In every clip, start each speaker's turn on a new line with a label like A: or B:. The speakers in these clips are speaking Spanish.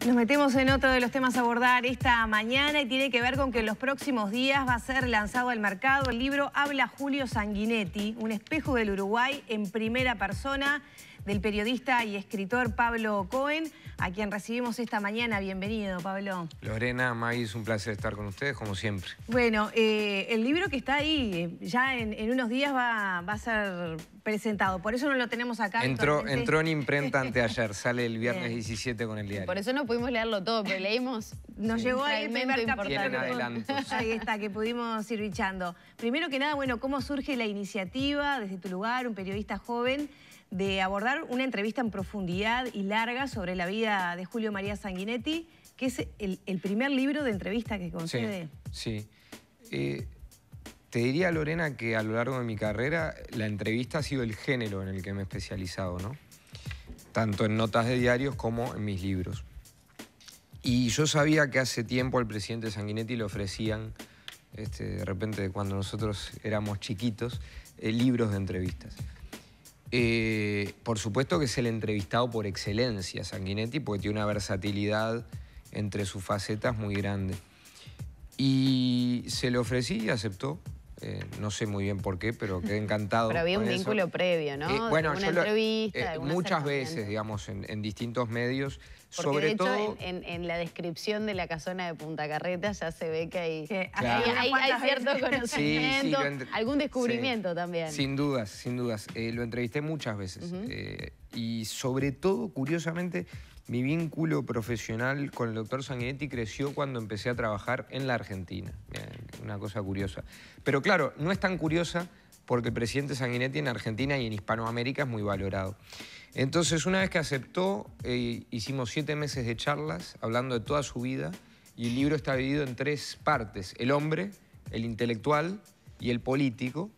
A: Nos metemos en otro de los temas a abordar esta mañana y tiene que ver con que en los próximos días va a ser lanzado al mercado el libro Habla Julio Sanguinetti, un espejo del Uruguay en primera persona, del periodista y escritor Pablo Cohen, a quien recibimos esta mañana. Bienvenido, Pablo.
B: Lorena, Maggie, es un placer estar con ustedes, como siempre.
A: Bueno, el libro que está ahí, ya en unos días va a ser presentado, por eso no lo tenemos acá.
B: Entró en imprenta anteayer, sale el viernes 17 con el diario.
C: Por eso no pudimos leerlo todo, pero leímos.
A: Nos llegó ahí el primer capítulo.
B: Tienen adelantos.
A: Ahí está, que pudimos ir bichando. Primero que nada, bueno, ¿cómo surge la iniciativa desde tu lugar, un periodista joven, de abordar una entrevista en profundidad y larga sobre la vida de Julio María Sanguinetti, que es el primer libro de entrevista que concede?
B: Sí. Te diría, Lorena, que a lo largo de mi carrera la entrevista ha sido el género en el que me he especializado, ¿no? Tanto en notas de diarios como en mis libros. Y yo sabía que hace tiempo al presidente Sanguinetti le ofrecían, de repente cuando nosotros éramos chiquitos, libros de entrevistas. Por supuesto que es el entrevistado por excelencia, Sanguinetti, porque tiene una versatilidad entre sus facetas muy grande. Y se le ofrecí y aceptó. No sé muy bien por qué, pero quedé encantado.
C: Pero había un vínculo previo, ¿no?
B: Bueno,
C: una entrevista,
B: muchas veces, digamos, en distintos medios.
C: Porque
B: sobre
C: de hecho,
B: todo
C: en la descripción de la casona de Punta Carretas ya se ve que hay cierto conocimiento, algún descubrimiento también.
B: Sin dudas, sin dudas. Lo entrevisté muchas veces. Y sobre todo, curiosamente, mi vínculo profesional con el doctor Sanguinetti creció cuando empecé a trabajar en la Argentina. Una cosa curiosa. Pero claro, no es tan curiosa porque el presidente Sanguinetti en Argentina y en Hispanoamérica es muy valorado. Entonces, una vez que aceptó, hicimos 7 meses de charlas hablando de toda su vida y el libro está dividido en 3 partes. El hombre, el intelectual y el político.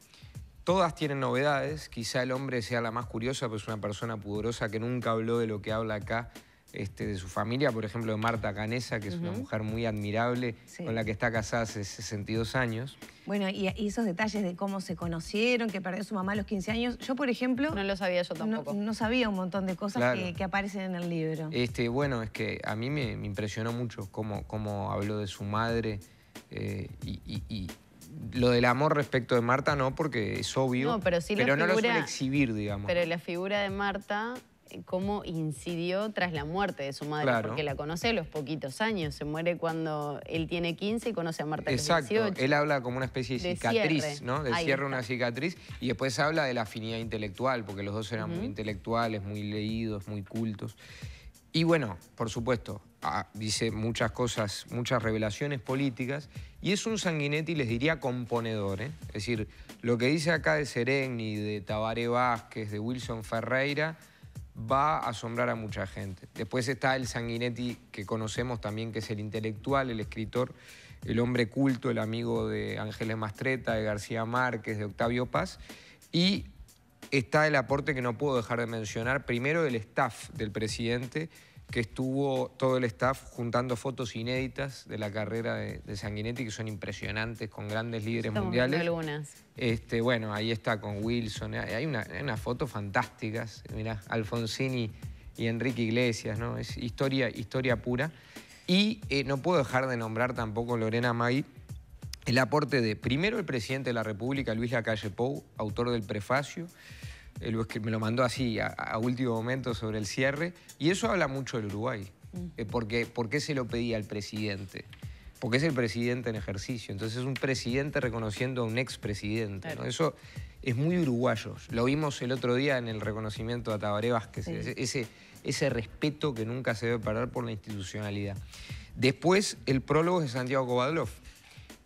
B: Todas tienen novedades, quizá el hombre sea la más curiosa, pues es una persona pudorosa que nunca habló de lo que habla acá, de su familia, por ejemplo, de Marta Canessa, que es una mujer muy admirable, con la que está casada hace 62 años.
A: Bueno, y esos detalles de cómo se conocieron, que perdió su mamá a los 15 años. Yo, por ejemplo...
C: No lo sabía yo tampoco.
A: No sabía un montón de cosas que aparecen en el libro.
B: Bueno, es que a mí me impresionó mucho cómo habló de su madre y lo del amor respecto de Marta no, porque es obvio,
C: no, pero
B: no lo suele exhibir, digamos.
C: Pero la figura de Marta, cómo incidió tras la muerte de su madre, porque la conoce a los poquitos años. Se muere cuando él tiene 15 y conoce a Marta a los 18.
B: Él habla como una especie de cicatriz, cierre, ¿no? De cierre, una cicatriz. Y después habla de la afinidad intelectual, porque los dos eran muy intelectuales, muy leídos, muy cultos. Y bueno, por supuesto, dice muchas cosas, muchas revelaciones políticas, y es un Sanguinetti, les diría, componedor, ¿eh? Es decir, lo que dice acá de Sereni, de Tabaré Vázquez, de Wilson Ferreira, va a asombrar a mucha gente. Después está el Sanguinetti que conocemos también, que es el intelectual, el escritor, el hombre culto, el amigo de Ángeles Mastretta, de García Márquez, de Octavio Paz, y está el aporte que no puedo dejar de mencionar, primero del staff del presidente, que estuvo todo el staff juntando fotos inéditas de la carrera de Sanguinetti, que son impresionantes, con grandes líderes mundiales.
C: Algunas.
B: Bueno, ahí está con Wilson, hay unas fotos fantásticas, mirá, Alfonsín y Enrique Iglesias, ¿no? Es historia pura. Y no puedo dejar de nombrar tampoco, Lorena, Maggie, el aporte de, primero, el presidente de la República, Luis Lacalle Pou, autor del prefacio. Me lo mandó así a último momento sobre el cierre, y eso habla mucho del Uruguay. ¿Por qué se lo pedía al presidente? Porque es el presidente en ejercicio, entonces es un presidente reconociendo a un expresidente, ¿no? Eso es muy uruguayo. Lo vimos el otro día en el reconocimiento a Tabaré Vázquez, ese respeto que nunca se debe perder por la institucionalidad. Después, el prólogo es de Santiago Kovadlov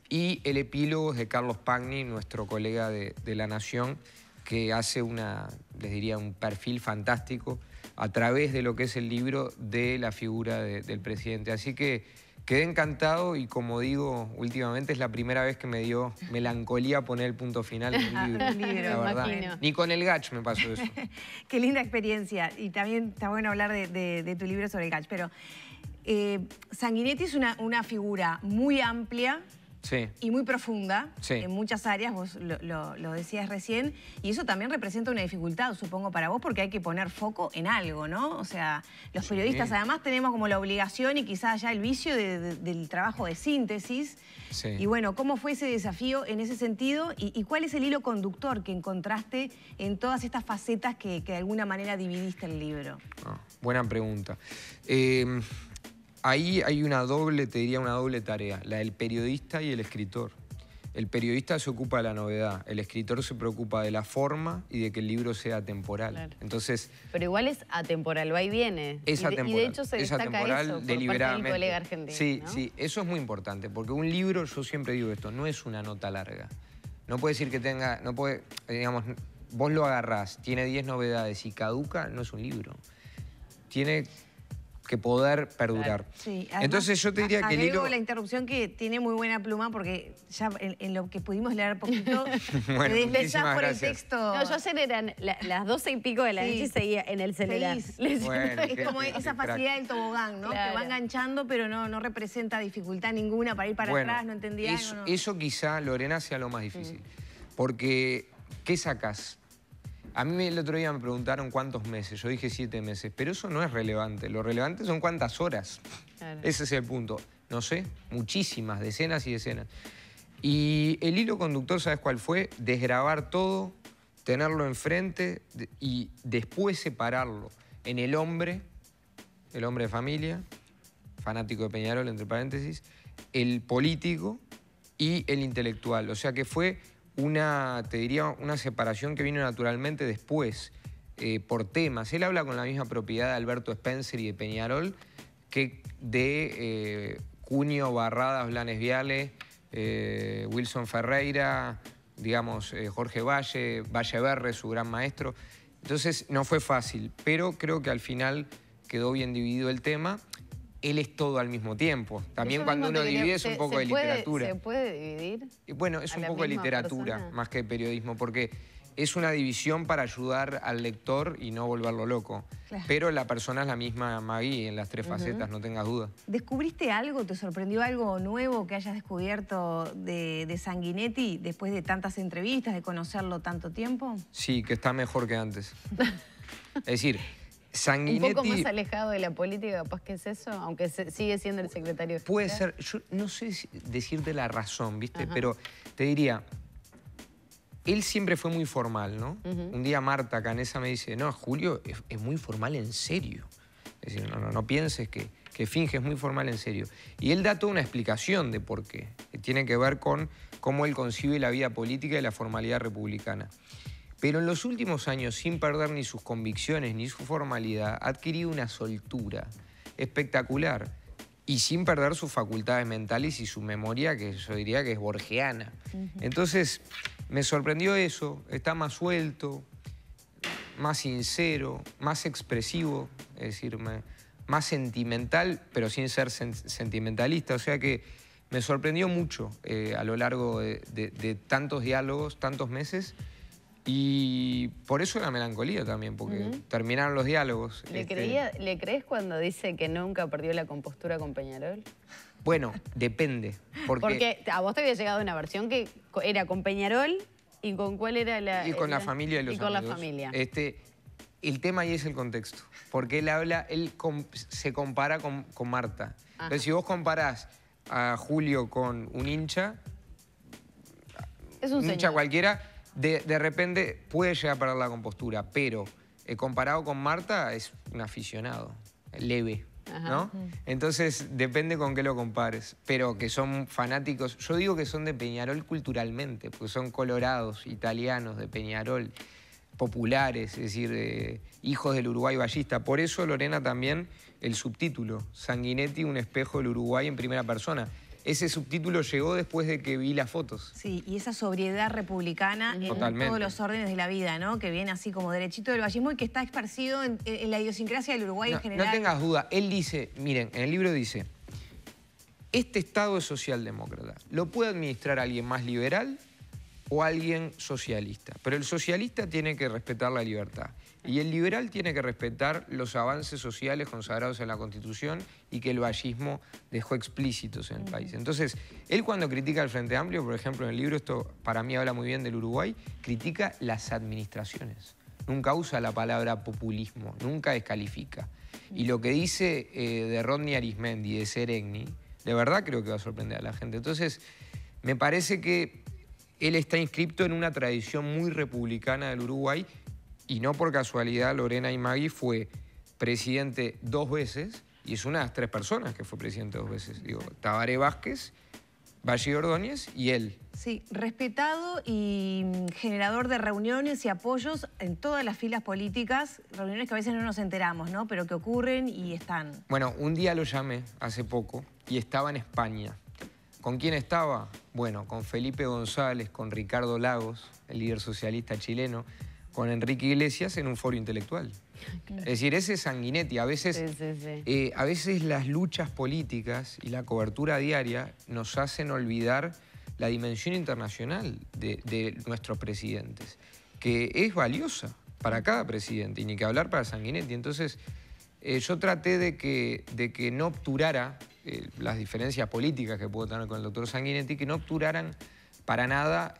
B: y el epílogo es de Carlos Pagni, nuestro colega de La Nación, que hace les diría, un perfil fantástico a través de lo que es el libro de la figura del presidente. Así que quedé encantado y, como digo, últimamente es la primera vez que me dio melancolía poner el punto final en el libro, la verdad.
C: Imagino.
B: Ni con el Gach me pasó eso.
A: Qué linda experiencia. Y también está bueno hablar de tu libro sobre el Gach. Pero Sanguinetti es una figura muy amplia,
B: Sí.
A: Y muy profunda,
B: Sí.
A: en muchas áreas, vos lo decías recién, y eso también representa una dificultad, supongo, para vos, porque hay que poner foco en algo, ¿no? O sea, los periodistas además tenemos como la obligación y quizás ya el vicio del trabajo de síntesis.
B: Sí.
A: Y bueno, ¿cómo fue ese desafío en ese sentido? ¿Y cuál es el hilo conductor que encontraste en todas estas facetas que de alguna manera dividiste el libro?
B: Buena pregunta. Ahí hay una doble tarea, la del periodista y el escritor. El periodista se ocupa de la novedad, el escritor se preocupa de la forma y de que el libro sea atemporal.
C: Claro.
B: Entonces,
C: pero igual es atemporal, va y viene.
B: Es atemporal.
C: Y de hecho se destaca eso por parte del colega argentino.
B: Sí,
C: ¿no?
B: sí, eso es muy importante, porque un libro, yo siempre digo esto, no es una nota larga. No puede decir que tenga, no puede, digamos, vos lo agarrás, tiene 10 novedades y caduca, no es un libro. Tiene que poder perdurar.
A: Claro. Sí, además,
B: entonces yo te diría que el hilo...
A: la interrupción que tiene muy buena pluma porque ya en lo que pudimos leer poquito,
B: bueno,
A: te desplazás por el
B: gracias.
A: texto.
C: No, yo ayer eran las 12 y pico de la noche y seguía en el celular.
B: Bueno,
A: es como esa facilidad del tobogán, ¿no?
C: Claro.
A: Que va enganchando, pero no representa dificultad ninguna para ir para atrás, no entendía
B: eso,
A: algo, ¿no?
B: Eso quizá, Lorena, sea lo más difícil. Porque, ¿qué sacás? A mí el otro día me preguntaron cuántos meses, yo dije 7 meses, pero eso no es relevante. Lo relevante son cuántas horas.
C: Claro.
B: Ese es el punto. No sé, muchísimas, decenas y decenas. Y el hilo conductor, ¿sabes cuál fue? Desgrabar todo, tenerlo enfrente y después separarlo en el hombre de familia, fanático de Peñarol, entre paréntesis, el político y el intelectual. O sea que fue te diría, una separación que vino naturalmente después, por temas. Él habla con la misma propiedad de Alberto Spencer y de Peñarol que de Cunio, Barradas, Blanes Viale, Wilson Ferreira, digamos, Jorge Valle Berre, su gran maestro. Entonces no fue fácil, pero creo que al final quedó bien dividido el tema. Él es todo al mismo tiempo. También cuando uno divide es un poco de literatura.
C: ¿Se puede dividir?
B: Y bueno, es un poco de literatura más que de periodismo, porque es una división para ayudar al lector y no volverlo loco. Claro. Pero la persona es la misma Maggie en las 3 facetas, no tengas duda.
A: ¿Descubriste algo, te sorprendió algo nuevo que hayas descubierto de Sanguinetti después de tantas entrevistas, de conocerlo tanto tiempo?
B: Sí, que está mejor que antes. Es decir, Sanguinetti...
C: Un poco más alejado de la política, capaz que es eso, aunque sigue siendo el secretario.
B: Puede ser, yo no sé decirte la razón, ¿viste? Pero te diría, él siempre fue muy formal, ¿no? Un día Marta Canesa me dice, no, Julio es muy formal en serio. Es decir, no pienses que finge, es muy formal en serio. Y él da toda una explicación de por qué, que tiene que ver con cómo él concibe la vida política y la formalidad republicana. Pero en los últimos años, sin perder ni sus convicciones ni su formalidad, ha adquirido una soltura espectacular y sin perder sus facultades mentales y su memoria, que yo diría que es borgiana. Entonces, me sorprendió eso, está más suelto, más sincero, más expresivo, es decir, más sentimental, pero sin ser sentimentalista. O sea que me sorprendió mucho a lo largo de tantos diálogos, tantos meses. Y por eso la melancolía también, porque terminaron los diálogos.
C: ¿Le crees cuando dice que nunca perdió la compostura con Peñarol?
B: Bueno, depende.
C: Porque a vos te había llegado una versión que era con Peñarol y con cuál era la...
B: Y con la familia y los amigos.
C: Y con la familia.
B: El tema ahí es el contexto, porque él se compara con Marta. Entonces, si vos comparás a Julio con un hincha,
C: es un
B: hincha cualquiera... De repente puede llegar a perder la compostura, pero comparado con Marta es un aficionado, leve, ¿no? Entonces depende con qué lo compares, pero que son fanáticos, yo digo que son de Peñarol culturalmente, porque son colorados, italianos de Peñarol, populares, es decir, hijos del Uruguay ballista. Por eso, Lorena, también el subtítulo, Sanguinetti, un espejo del Uruguay en primera persona. Ese subtítulo llegó después de que vi las fotos.
A: Sí, y esa sobriedad republicana en todos los órdenes de la vida, ¿no? Que viene así como derechito del vallismo y que está esparcido en la idiosincrasia del Uruguay en general.
B: No tengas duda. Él dice, miren, en el libro dice, este Estado es socialdemócrata. Lo puede administrar alguien más liberal o alguien socialista. Pero el socialista tiene que respetar la libertad y el liberal tiene que respetar los avances sociales consagrados en la Constitución y que el vallismo dejó explícitos en el país. Entonces, él cuando critica al Frente Amplio, por ejemplo, en el libro, esto para mí habla muy bien del Uruguay, critica las administraciones. Nunca usa la palabra populismo, nunca descalifica. Y lo que dice de Rodney Arismendi, de Seregni, de verdad creo que va a sorprender a la gente. Entonces, me parece que él está inscripto en una tradición muy republicana del Uruguay y no por casualidad Lorena Imagui fue presidente 2 veces y es una de las 3 personas que fue presidente 2 veces. Digo, Tabaré Vázquez, Valle Ordóñez y él.
A: Sí, respetado y generador de reuniones y apoyos en todas las filas políticas, reuniones que a veces no nos enteramos, ¿no? Pero que ocurren y están.
B: Bueno, un día lo llamé hace poco y estaba en España. ¿Con quién estaba? Bueno, con Felipe González, con Ricardo Lagos, el líder socialista chileno, con Enrique Iglesias en un foro intelectual. Claro. Es decir, ese es Sanguinetti. A veces, a veces las luchas políticas y la cobertura diaria nos hacen olvidar la dimensión internacional de nuestros presidentes, que es valiosa para cada presidente y ni que hablar para Sanguinetti. Entonces, yo traté de que no obturara las diferencias políticas que puedo tener con el doctor Sanguinetti, que no obturaran para nada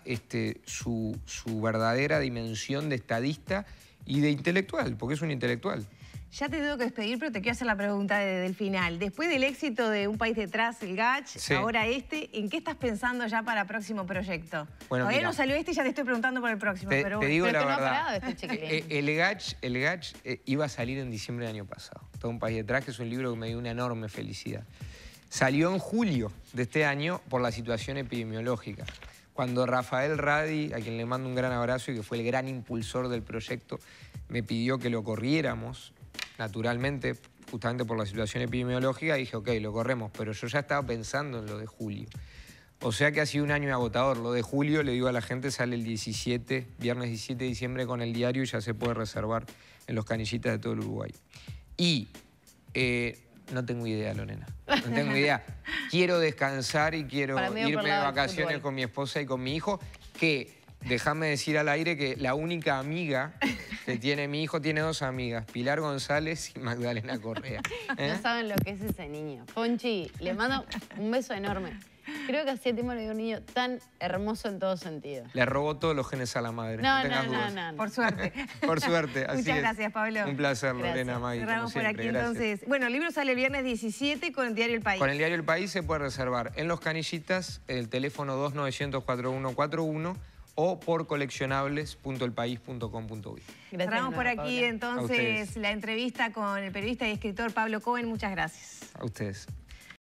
B: su verdadera dimensión de estadista y de intelectual, porque es un intelectual.
A: Ya te tengo que despedir, pero te quiero hacer la pregunta del final. Después del éxito de Un País Detrás, el Gach, sí, ahora ¿en qué estás pensando ya para el próximo proyecto?
B: Bueno,
A: todavía no salió y ya te estoy preguntando por el próximo.
B: Te digo la verdad, el Gach iba a salir en diciembre del año pasado. Todo Un País Detrás, que es un libro que me dio una enorme felicidad. Salió en julio de este año por la situación epidemiológica. Cuando Rafael Radi, a quien le mando un gran abrazo y que fue el gran impulsor del proyecto, me pidió que lo corriéramos, naturalmente, justamente por la situación epidemiológica, dije, ok, lo corremos, pero yo ya estaba pensando en lo de julio. O sea que ha sido un año agotador. Lo de julio, le digo a la gente, sale el 17, viernes 17 de diciembre con el diario y ya se puede reservar en los canillitas de todo el Uruguay. Y no tengo idea, Lorena, no tengo idea. Quiero descansar y quiero irme de vacaciones con mi esposa y con mi hijo, que déjame decir al aire que la única amiga que tiene mi hijo, tiene 2 amigas, Pilar González y Magdalena Correa.
C: No saben lo que es ese niño. Ponchi, le mando un beso enorme. Creo que hacía tiempo no había un niño tan hermoso en todo sentido.
B: Le robó todos los genes a la madre.
A: No. Por suerte.
B: Por suerte, así
A: Muchas gracias, Pablo.
B: Un placer, Lorena, Maggie.
A: Cerramos por aquí, entonces. Bueno, el libro sale el viernes 17 con el diario El País.
B: Con el diario El País se puede reservar en los canillitas, el teléfono 2900-4141 o por coleccionables.elpaís.com.uy.
A: Cerramos por aquí, entonces, la entrevista con el periodista y escritor Pablo Cohen. Muchas gracias.
B: A ustedes.